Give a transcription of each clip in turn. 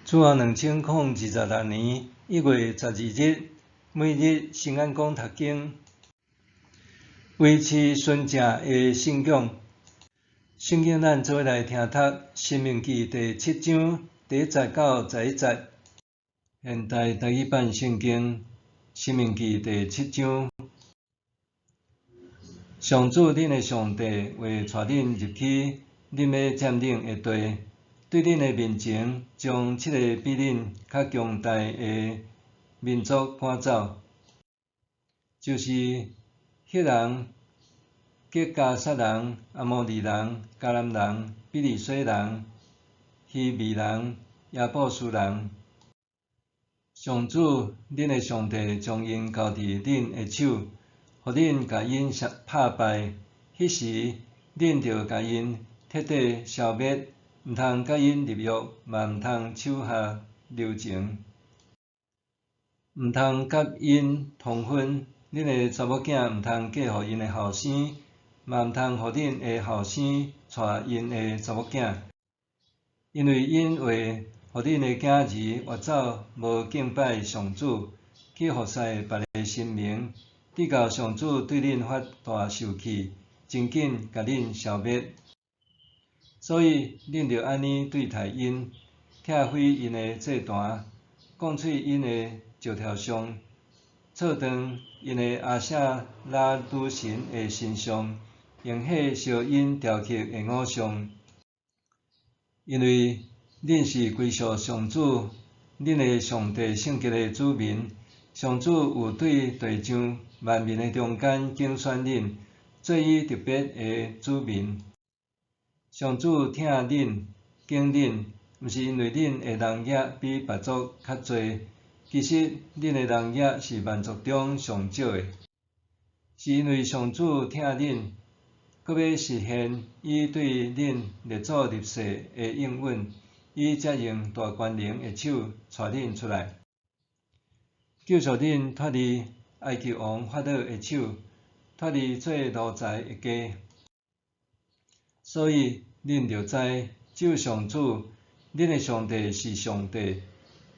自2026年1月12日，每日圣安宫读经，维持纯正的信仰。圣经咱做伙来听读《申命记》第7章第1节到11节。现代台语版圣经《申命记》第7章。上主恁的上帝会带恁入去恁要占领的地，对恁的面前将7个比恁较强大的民族赶走，就是赫人、吉加撒人、阿摩利人、迦南人、比利洗人、希未人、亚布斯人。上主恁的上帝将因交伫恁的手，互恁甲因拍败。迄时，恁着甲因彻底消灭，毋通甲因立约，嘛毋通手下留情，毋通甲因通婚。恁的查某囝毋通嫁互因的后生，嘛毋通互恁的后生娶因的查某囝，因为因会互恁的囝儿越走无敬拜上主，去服侍别个神明，直到上主对恁发大受气，真紧甲恁消灭。所以恁着安尼对待因，拆毁因的祭坛，讲碎因的石条像，错断因的阿舍拉女神的神像，用火烧因雕刻的偶像。因为恁是归属上主恁的上帝圣洁的子民，上主有对地上万民的中间拣选恁，做伊特别的子民。上主疼恁、敬恁，毋是因为恁的人业比别族较侪，其实恁的人业是万族中上少的，是因为上主疼恁，搁要实现伊对恁列祖立誓的应允，伊才用大权能的手带恁出来，救赎恁脱离埃及王法老的手，脱离做奴才的家。所以恁着知，只有上主恁的上帝是上帝，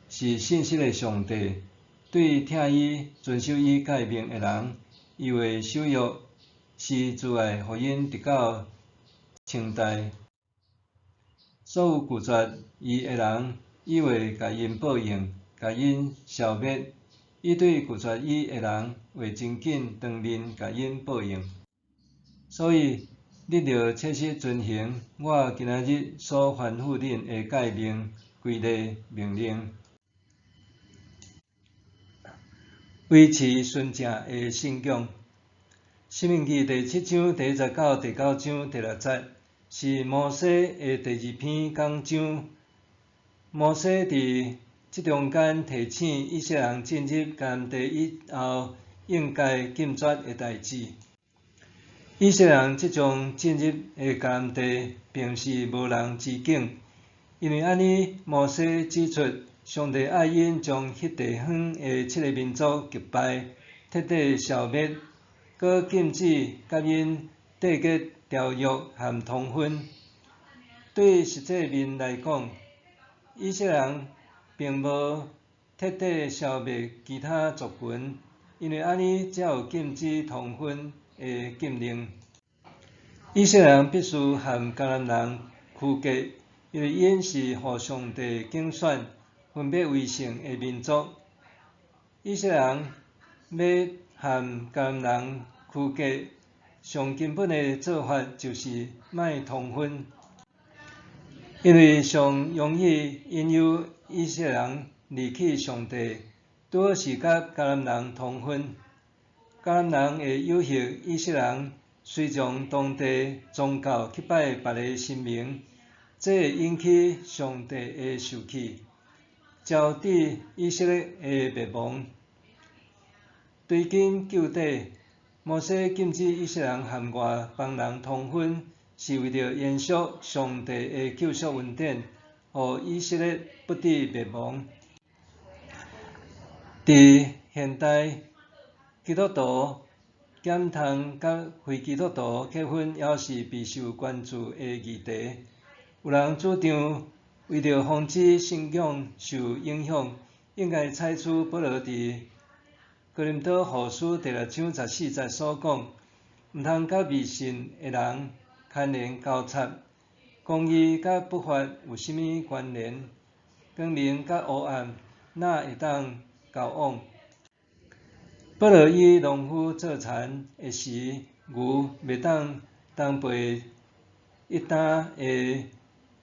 是信实的上帝。对听伊、遵守伊诫命的人，伊会守约，是自爱，互因得到称待。所有拒绝伊的人，伊会甲因报应，甲因消灭。伊对拒绝伊的人，会真紧当面甲因报应。所以恁着切实遵行我今仔日所吩咐恁的诫命、规例、命令，维持纯正的信仰。申命记第7章第1节到第9章第6节，是摩西的第2篇讲章。摩西伫这中间提醒以色列人进入迦南地以后应该禁绝的代志。以色列人即将进入的迦南地，并是无人之境，因为安尼，摩西指出，上帝爱因将迄地方的7个民族击败，彻底消灭，搁禁止甲因缔结条约和通婚。对实际面来讲，以色列人并无彻底消灭其他族群，因为安尼才有禁止通婚的禁令。以色列人必须和迦南人区隔，因为因是互上帝拣选、分别为圣的民族。以色列人要和迦南人区隔，上根本的做法就是莫通婚，因为上容易引诱以色列人离弃上帝，拄好是甲迦南人通婚。迦南人会诱惑以色列人随从当地宗教去拜别个神明，这会引起上帝的受气，招致以色列的灭亡。追根究底，摩西禁止以色列人和外邦人通婚，是为了延续上帝的救赎恩典，互以色列不致灭亡。伫现代，基督徒减通甲非基督徒结婚，也是备受关注的议题。有人主张为着防止信仰受影响，应该采取保罗伫哥林多后书第6章14节所讲，毋通甲未信的人牵连交叉，公义甲不法有甚物关联？光明甲黑暗哪会当交往？保罗以农夫做田的时，牛袂当当陪一担的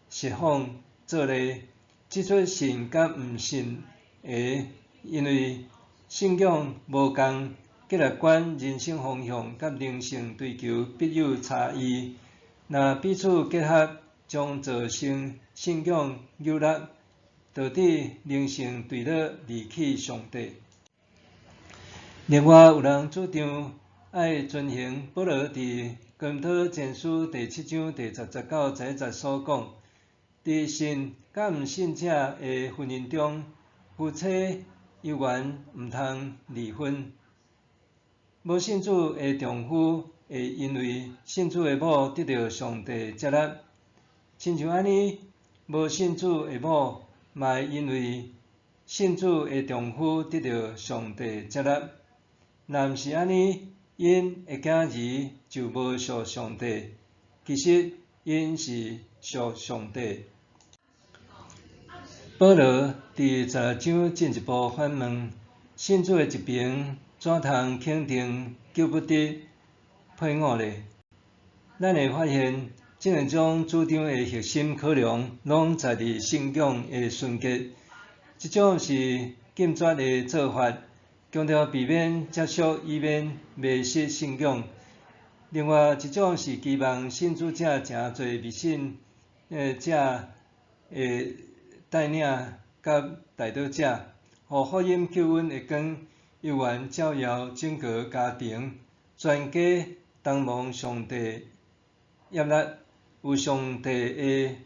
实况做例，指出信甲毋信的，因为信仰无共，价值观、人生方向甲灵性追求必有差异。若彼此结合，将造成信仰扭曲，导致灵性坠落，离弃上帝。另外，有人主张爱遵行保罗伫哥林多前书第7章第10节到11节所讲，伫信甲毋信者的婚姻中，夫妻犹原毋通离婚。无信主的丈夫会因为信主的某得到上帝接纳，亲像安尼，无信主的某嘛会因为信主的丈夫得到上帝接纳。若毋是安尼，因的囝儿就无属上帝，其实因是属上帝。保罗伫16章进一步反问：信主的一边怎通肯定救不得配偶呢？咱会发现，这两种主张的核心考量，拢在伫信仰的纯洁。这种是禁绝的做法，强调避免接触，以免迷失信仰。另外一种是期望信主者诚侪未信者的带领甲带导者，互福音救恩的光犹原照耀整个家庭，全家同望上帝业力，有上帝的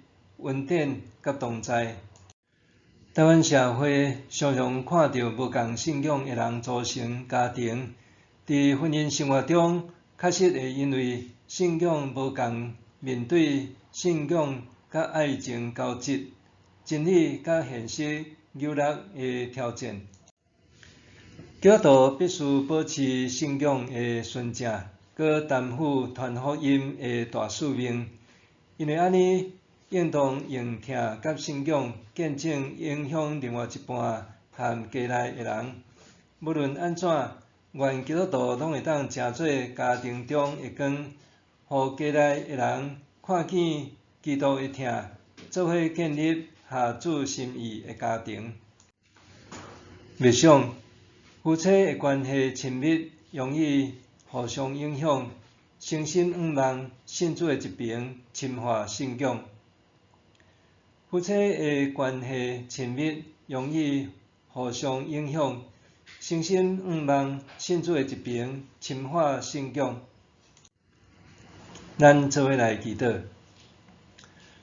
恩典甲同在。台湾社会常常看到无共信仰的人组成家庭，伫婚姻生活中，确实会因为信仰无共，面对信仰甲爱情交织、真理甲现实扭曲的挑战。基督徒必须保持信仰的纯正，搁担负传福音的大使命，因为安尼应当用听甲信仰见证影响另外一半和家内的人。无论安怎，愿基督徒拢会当成做家庭中的光，互家内的人看见基督的疼，做伙建立下主心意的家庭。默想，夫妻的关系亲密，容易互相影响，诚心仰望信主的一边深化信仰。夫妻的关系亲密，容易互相影响，诚心仰望信主的一边深化信仰。咱做伙来祈祷，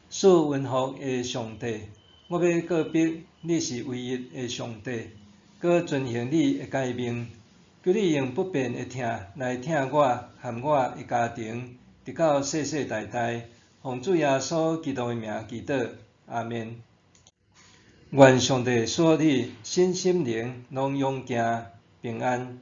赐恩福的上帝，我要告别你是唯一的上帝，搁遵行你的诫命，求你用不变的疼来疼我和我的家庭，直到世世代代。奉主耶稣基督的名祈祷，阿们。愿上帝赐你身心灵拢勇健平安。